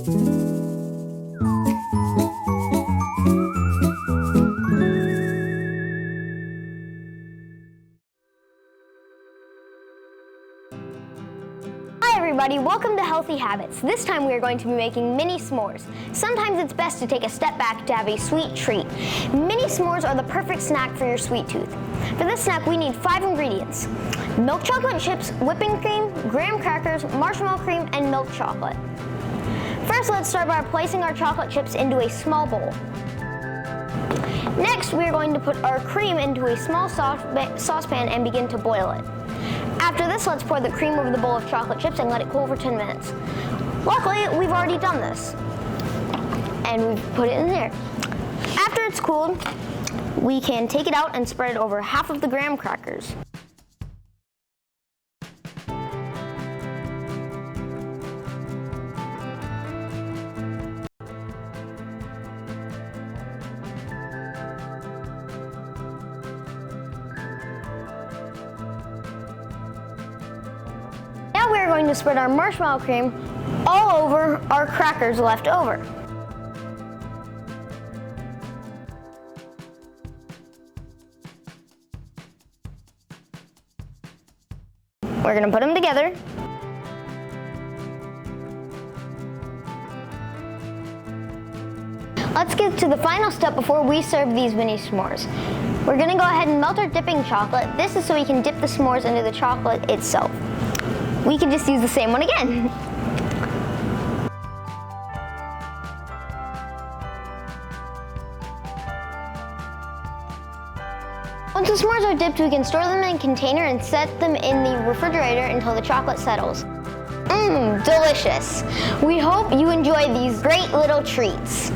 Hi everybody, welcome to Healthy Habits. This time we are going to be making mini s'mores. Sometimes it's best to take a step back to have a sweet treat. Mini s'mores are the perfect snack for your sweet tooth. For this snack we need 5 ingredients: milk chocolate chips, whipping cream, graham crackers, marshmallow cream, and milk chocolate. First, let's start by placing our chocolate chips into a small bowl. Next, we are going to put our cream into a small saucepan and begin to boil it. After this, let's pour the cream over the bowl of chocolate chips and let it cool for 10 minutes. Luckily, we've already done this. And we've put it in there. After it's cooled, we can take it out and spread it over half of the graham crackers. Now we are going to spread our marshmallow cream all over our crackers left over. We're going to put them together. Let's get to the final step before we serve these mini s'mores. We're going to go ahead and melt our dipping chocolate. This is so we can dip the s'mores into the chocolate itself. We can just use the same one again. Once the s'mores are dipped, we can store them in a container and set them in the refrigerator until the chocolate settles. Delicious. We hope you enjoy these great little treats.